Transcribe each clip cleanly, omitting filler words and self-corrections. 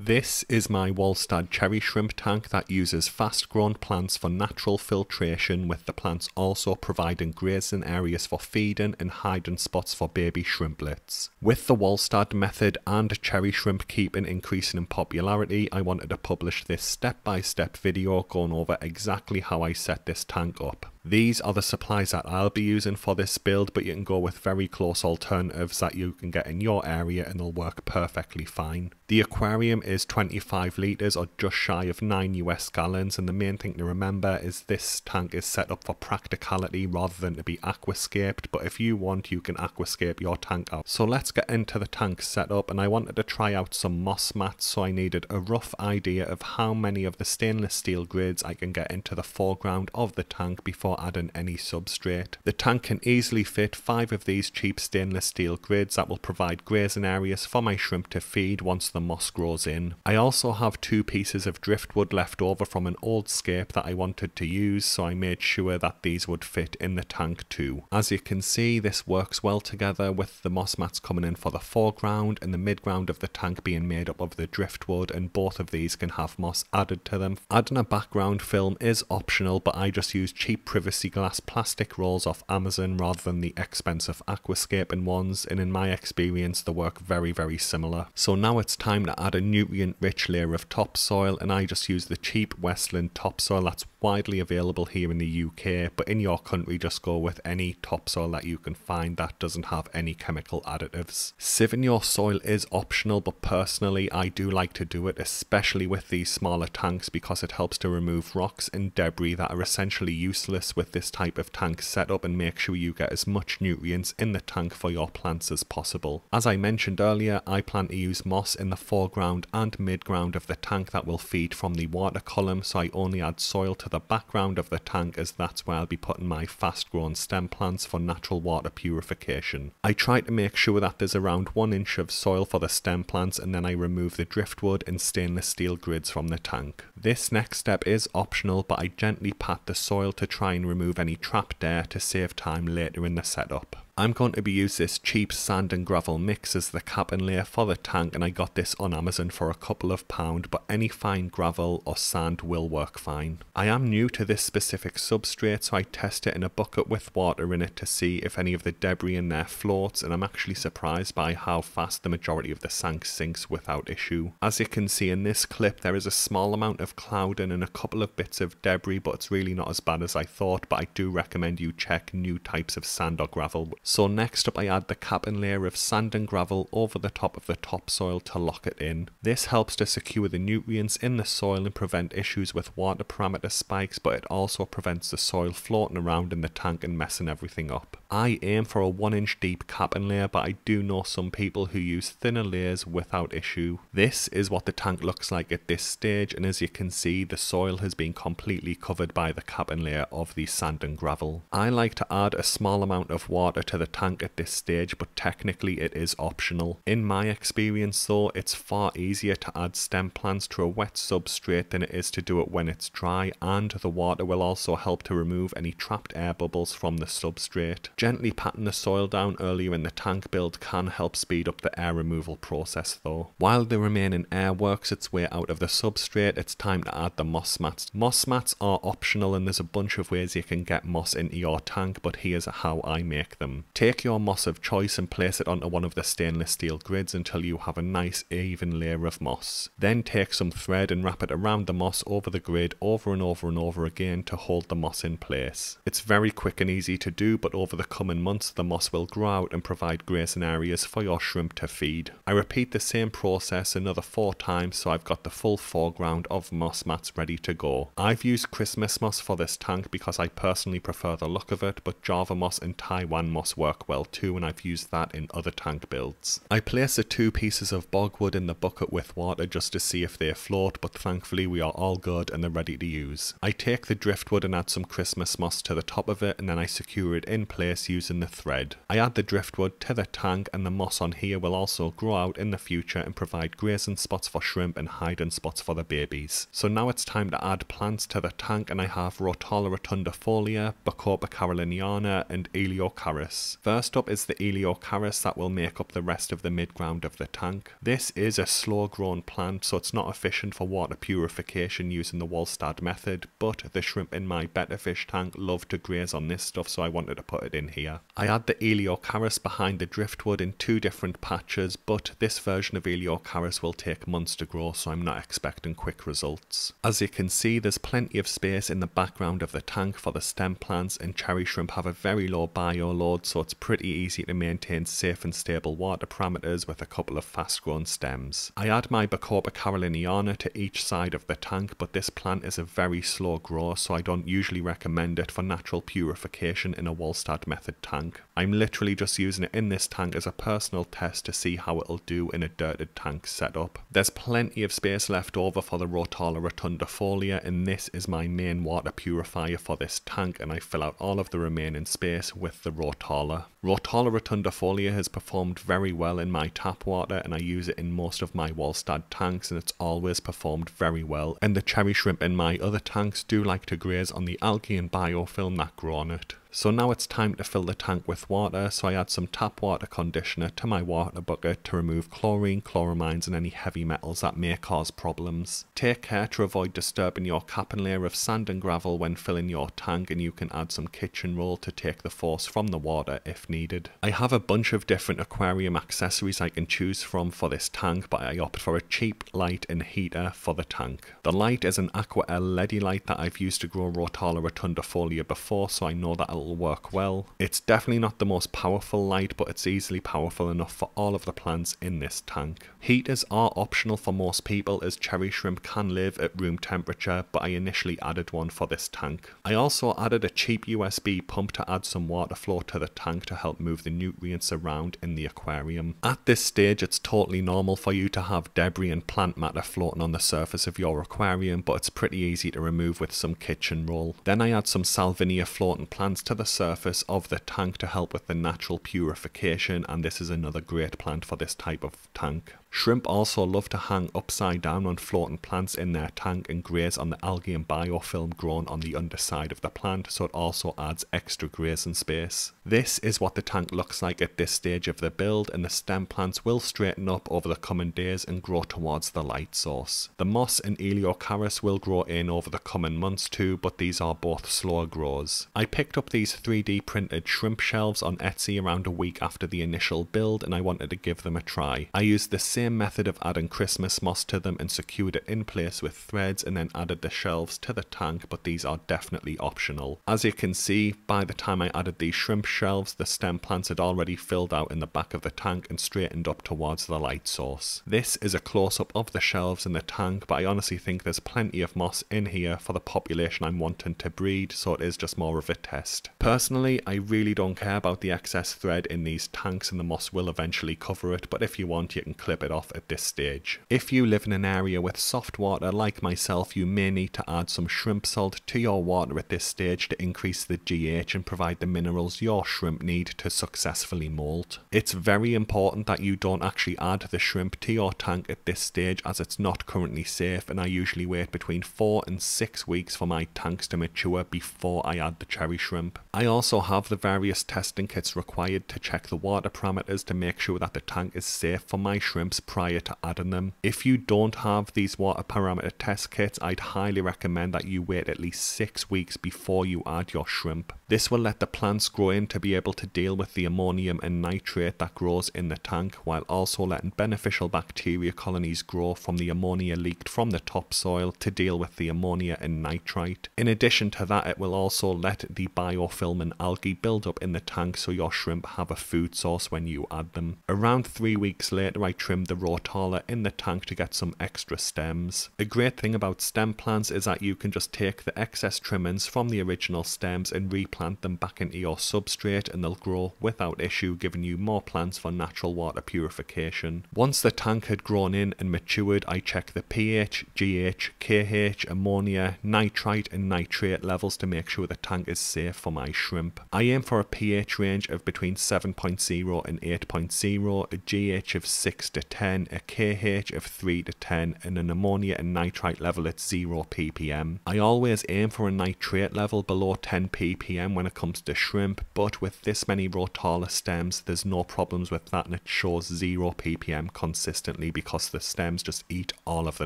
This is my Walstad cherry shrimp tank that uses fast grown plants for natural filtration, with the plants also providing grazing areas for feeding and hiding spots for baby shrimplets. With the Walstad method and cherry shrimp keeping increasing in popularity, I wanted to publish this step-by-step video going over exactly how I set this tank up. These are the supplies that I'll be using for this build, but you can go with very close alternatives that you can get in your area and they'll work perfectly fine. The aquarium is 25 litres or just shy of 9 US gallons, and the main thing to remember is this tank is set up for practicality rather than to be aquascaped, but if you want you can aquascape your tank out. So let's get into the tank setup, and I wanted to try out some moss mats, so I needed a rough idea of how many of the stainless steel grids I can get into the foreground of the tank before adding any substrate. The tank can easily fit 5 of these cheap stainless steel grids that will provide grazing areas for my shrimp to feed once the moss grows in. I also have 2 pieces of driftwood left over from an old scape that I wanted to use, so I made sure that these would fit in the tank too. As you can see, this works well together, with the moss mats coming in for the foreground and the midground of the tank being made up of the driftwood, and both of these can have moss added to them. Adding a background film is optional, but I just use cheap privacy glass plastic rolls off Amazon rather than the expensive aquascaping ones, and in my experience they work very similar. So now it's time to add a nutrient rich layer of topsoil, and I just use the cheap Westland topsoil that's widely available here in the UK, but in your country just go with any topsoil that you can find that doesn't have any chemical additives. Sieving your soil is optional, but personally I do like to do it, especially with these smaller tanks, because it helps to remove rocks and debris that are essentially useless with this type of tank setup and make sure you get as much nutrients in the tank for your plants as possible. As I mentioned earlier, I plan to use moss in the foreground and midground of the tank that will feed from the water column, so I only add soil to the background of the tank, as that's where I'll be putting my fast grown stem plants for natural water purification. I try to make sure that there's around 1 inch of soil for the stem plants, and then I remove the driftwood and stainless steel grids from the tank. This next step is optional, but I gently pat the soil to try and remove any trapped air to save time later in the setup. I'm going to be using this cheap sand and gravel mix as the capping layer for the tank, and I got this on Amazon for a couple of pounds, but any fine gravel or sand will work fine. I am new to this specific substrate, so I test it in a bucket with water in it to see if any of the debris in there floats, and I'm actually surprised by how fast the majority of the sand sinks without issue. As you can see in this clip, there is a small amount of clouding and a couple of bits of debris, but it's really not as bad as I thought, but I do recommend you check new types of sand or gravel. So next up I add the capping layer of sand and gravel over the top of the topsoil to lock it in. This helps to secure the nutrients in the soil and prevent issues with water parameter spikes, but it also prevents the soil floating around in the tank and messing everything up. I aim for a 1 inch deep capping layer, but I do know some people who use thinner layers without issue. This is what the tank looks like at this stage, and as you can see the soil has been completely covered by the capping layer of the sand and gravel. I like to add a small amount of water to the tank at this stage, but technically it is optional. In my experience though, it's far easier to add stem plants to a wet substrate than it is to do it when it's dry, and the water will also help to remove any trapped air bubbles from the substrate. Gently patting the soil down earlier in the tank build can help speed up the air removal process though. While the remaining air works its way out of the substrate, it's time to add the moss mats. Moss mats are optional, and there's a bunch of ways you can get moss into your tank, but here's how I make them. Take your moss of choice and place it onto one of the stainless steel grids until you have a nice even layer of moss. Then take some thread and wrap it around the moss over the grid over and over again to hold the moss in place. It's very quick and easy to do, but over the coming months the moss will grow out and provide grazing areas for your shrimp to feed. I repeat the same process another 4 times, so I've got the full foreground of moss mats ready to go. I've used Christmas moss for this tank because I personally prefer the look of it, but Java moss and Taiwan moss work well too, and I've used that in other tank builds. I place the 2 pieces of bogwood in the bucket with water just to see if they float, but thankfully we are all good and they're ready to use. I take the driftwood and add some Christmas moss to the top of it, and then I secure it in place space using the thread. I add the driftwood to the tank, and the moss on here will also grow out in the future and provide grazing spots for shrimp and hiding spots for the babies. So now it's time to add plants to the tank, and I have Rotala Rotundifolia, Becopa Caroliniana and Eleocharis. First up is the Eleocharis that will make up the rest of the midground of the tank. This is a slow grown plant, so it's not efficient for water purification using the Walstad method, but the shrimp in my better fish tank love to graze on this stuff, so I wanted to put it in here. I add the Eleocharis behind the driftwood in 2 different patches, but this version of Eleocharis will take months to grow, so I'm not expecting quick results. As you can see, there's plenty of space in the background of the tank for the stem plants, and cherry shrimp have a very low bio load, so it's pretty easy to maintain safe and stable water parameters with a couple of fast grown stems. I add my Becopa Caroliniana to each side of the tank, but this plant is a very slow grower, so I don't usually recommend it for natural purification in a Walstad method tank. I'm literally just using it in this tank as a personal test to see how it'll do in a dirted tank setup. There's plenty of space left over for the Rotala Rotundifolia, and this is my main water purifier for this tank, and I fill out all of the remaining space with the Rotala. Rotala Rotundifolia has performed very well in my tap water, and I use it in most of my Walstad tanks, and it's always performed very well, and the cherry shrimp in my other tanks do like to graze on the algae and biofilm that grow on it. So now it's time to fill the tank with water, so I add some tap water conditioner to my water bucket to remove chlorine, chloramines and any heavy metals that may cause problems. Take care to avoid disturbing your capping layer of sand and gravel when filling your tank, and you can add some kitchen roll to take the force from the water if needed. I have a bunch of different aquarium accessories I can choose from for this tank, but I opt for a cheap light and heater for the tank. The light is an Aqua LED light that I've used to grow Rotala Rotundifolia before, so I know that it'll work well. It's definitely not the most powerful light, but it's easily powerful enough for all of the plants in this tank. Heaters are optional for most people, as cherry shrimp can live at room temperature, but I initially added one for this tank. I also added a cheap USB pump to add some water flow to the tank to help move the nutrients around in the aquarium. At this stage, it's totally normal for you to have debris and plant matter floating on the surface of your aquarium, but it's pretty easy to remove with some kitchen roll. Then I add some Salvinia floating plants to the surface of the tank to help with the natural purification, and this is another great plant for this type of tank. Shrimp also love to hang upside down on floating plants in their tank and graze on the algae and biofilm grown on the underside of the plant, so it also adds extra grazing space. This is what the tank looks like at this stage of the build, and the stem plants will straighten up over the coming days and grow towards the light source. The moss and Eleocharis will grow in over the coming months too, but these are both slower growers. I picked up these 3D printed shrimp shelves on Etsy around a week after the initial build, and I wanted to give them a try. I used the same method of adding Christmas moss to them and secured it in place with threads, and then added the shelves to the tank, but these are definitely optional. As you can see, by the time I added these shrimp shelves, the stem plants had already filled out in the back of the tank and straightened up towards the light source. This is a close-up of the shelves in the tank, but I honestly think there's plenty of moss in here for the population I'm wanting to breed, so it is just more of a test. Personally, I really don't care about the excess thread in these tanks, and the moss will eventually cover it, but if you want, you can clip it off at this stage. If you live in an area with soft water like myself, you may need to add some shrimp salt to your water at this stage to increase the GH and provide the minerals your shrimp need to successfully molt. It's very important that you don't actually add the shrimp to your tank at this stage, as it's not currently safe, and I usually wait between 4 and 6 weeks for my tanks to mature before I add the cherry shrimp. I also have the various testing kits required to check the water parameters to make sure that the tank is safe for my shrimps prior to adding them. If you don't have these water parameter test kits, I'd highly recommend that you wait at least 6 weeks before you add your shrimp. This will let the plants grow in to be able to deal with the ammonium and nitrate that grows in the tank, while also letting beneficial bacteria colonies grow from the ammonia leaked from the topsoil to deal with the ammonia and nitrite. In addition to that, it will also let the biofilm and algae build up in the tank, so your shrimp have a food source when you add them. Around 3 weeks later, I trimmed the the Rotala in the tank to get some extra stems. A great thing about stem plants is that you can just take the excess trimmings from the original stems and replant them back into your substrate, and they'll grow without issue, giving you more plants for natural water purification. Once the tank had grown in and matured, I checked the pH, GH, KH, ammonia, nitrite and nitrate levels to make sure the tank is safe for my shrimp. I aim for a pH range of between 7.0 and 8.0, a GH of 6 to 10, a KH of 3 to 10, and an ammonia and nitrite level at 0 ppm. I always aim for a nitrate level below 10 ppm when it comes to shrimp, but with this many Rotala stems there's no problems with that, and it shows 0 ppm consistently because the stems just eat all of the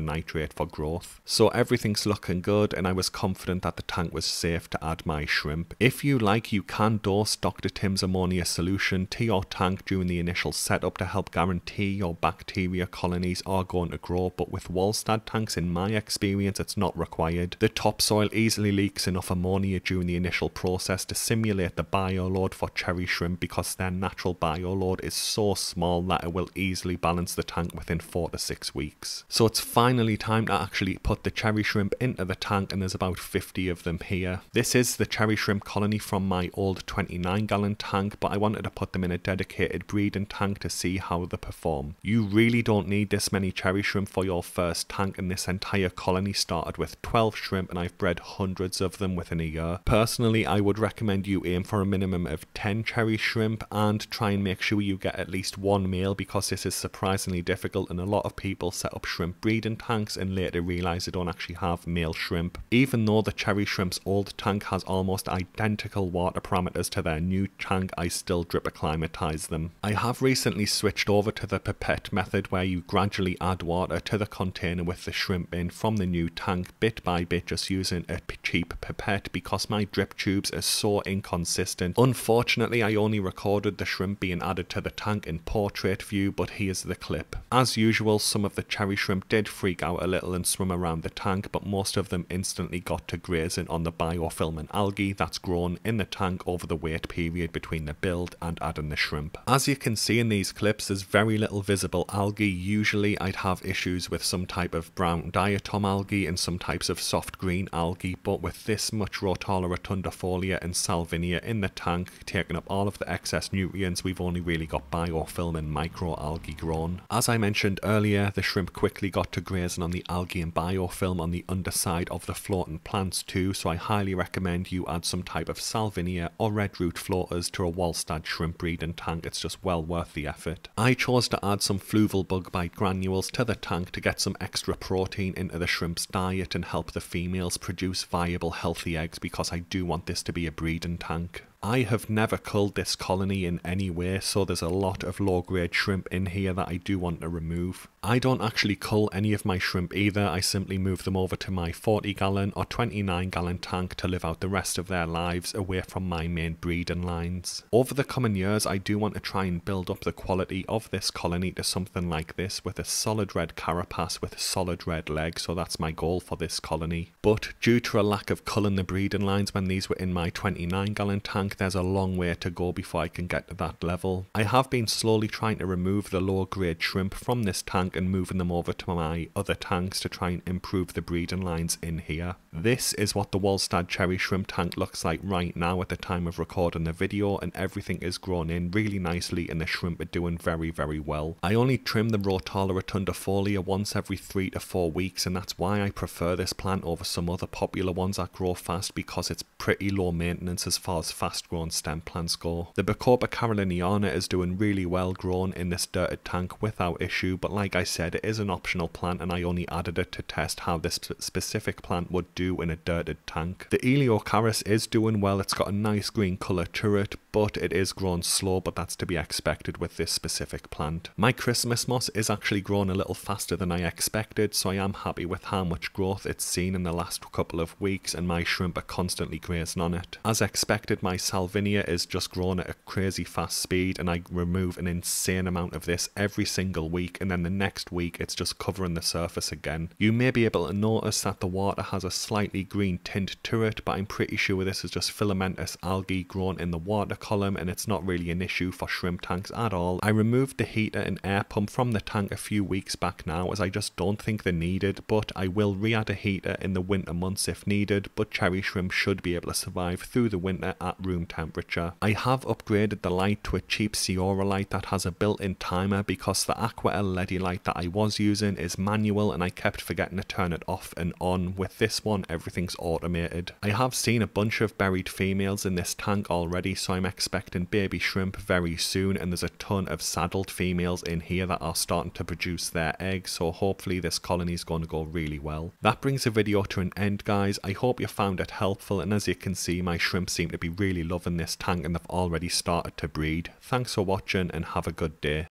nitrate for growth. So everything's looking good, and I was confident that the tank was safe to add my shrimp. If you like, you can dose Dr. Tim's ammonia solution to your tank during the initial setup to help guarantee your bacteria colonies are going to grow, but with Walstad tanks, in my experience, it's not required. The topsoil easily leaks enough ammonia during the initial process to simulate the bioload for cherry shrimp, because their natural bioload is so small that it will easily balance the tank within 4 to 6 weeks. So it's finally time to actually put the cherry shrimp into the tank, and there's about 50 of them here. This is the cherry shrimp colony from my old 29-gallon tank, but I wanted to put them in a dedicated breeding tank to see how they perform. You really don't need this many cherry shrimp for your first tank, and this entire colony started with 12 shrimp, and I've bred hundreds of them within a year. Personally, I would recommend you aim for a minimum of 10 cherry shrimp and try and make sure you get at least one male, because this is surprisingly difficult, and a lot of people set up shrimp breeding tanks and later realise they don't actually have male shrimp. Even though the cherry shrimp's old tank has almost identical water parameters to their new tank, I still drip acclimatise them. I have recently switched over to the pipette method, where you gradually add water to the container with the shrimp in from the new tank bit by bit, just using a cheap pipette, because my drip tubes are so inconsistent. Unfortunately, I only recorded the shrimp being added to the tank in portrait view, but here's the clip. As usual, some of the cherry shrimp did freak out a little and swim around the tank, but most of them instantly got to grazing on the biofilm and algae that's grown in the tank over the wait period between the build and adding the shrimp. As you can see in these clips, there's very little visible algae. Usually I'd have issues with some type of brown diatom algae and some types of soft green algae, but with this much Rotala Rotundifolia and Salvinia in the tank taking up all of the excess nutrients, we've only really got biofilm and microalgae grown. As I mentioned earlier, the shrimp quickly got to grazing on the algae and biofilm on the underside of the floating plants too, so I highly recommend you add some type of Salvinia or red root floaters to a Walstad shrimp breeding tank. It's just well worth the effort. I chose to add some fluval bug bite granules to the tank to get some extra protein into the shrimp's diet and help the females produce viable healthy eggs, because I do want this to be a breeding tank. I have never culled this colony in any way, so there's a lot of low grade shrimp in here that I do want to remove. I don't actually cull any of my shrimp either, I simply move them over to my 40-gallon or 29-gallon tank to live out the rest of their lives away from my main breeding lines. Over the coming years, I do want to try and build up the quality of this colony to something like this, with a solid red carapace with solid red legs, so that's my goal for this colony. But due to a lack of culling the breeding lines when these were in my 29-gallon tank, there's a long way to go before I can get to that level. I have been slowly trying to remove the lower grade shrimp from this tank and moving them over to my other tanks to try and improve the breeding lines in here. This is what the Walstad cherry shrimp tank looks like right now at the time of recording the video, and everything is grown in really nicely and the shrimp are doing very well. I only trim the Rotala Rotundifolia once every 3 to 4 weeks, and that's why I prefer this plant over some other popular ones that grow fast, because it's pretty low maintenance as far as fast grown stem plants go. The Becopa Caroliniana is doing really well grown in this dirted tank without issue, but like I said, it is an optional plant and I only added it to test how this specific plant would do in a dirted tank. The Eleocharis is doing well, it's got a nice green colour to it, but it is grown slow, but that's to be expected with this specific plant. My Christmas moss is actually growing a little faster than I expected, so I am happy with how much growth it's seen in the last couple of weeks, and my shrimp are constantly grazing on it. As expected, my Salvinia is just growing at a crazy fast speed, and I remove an insane amount of this every single week, and then the next week it's just covering the surface again. You may be able to notice that the water has a slightly green tint to it, but I'm pretty sure this is just filamentous algae grown in the water column and it's not really an issue for shrimp tanks at all. I removed the heater and air pump from the tank a few weeks back now, as I just don't think they're needed, but I will re-add a heater in the winter months if needed, but cherry shrimp should be able to survive through the winter at room temperature. I have upgraded the light to a cheap Ciora light that has a built-in timer, because the Aqua LED light that I was using is manual and I kept forgetting to turn it off and on. With this one, everything's automated. I have seen a bunch of buried females in this tank already, so I'm expecting baby shrimp very soon, and there's a ton of saddled females in here that are starting to produce their eggs, so hopefully this colony is going to go really well. That brings the video to an end, guys. I hope you found it helpful, and as you can see, my shrimp seem to be really loving this tank and they've already started to breed. Thanks for watching and have a good day.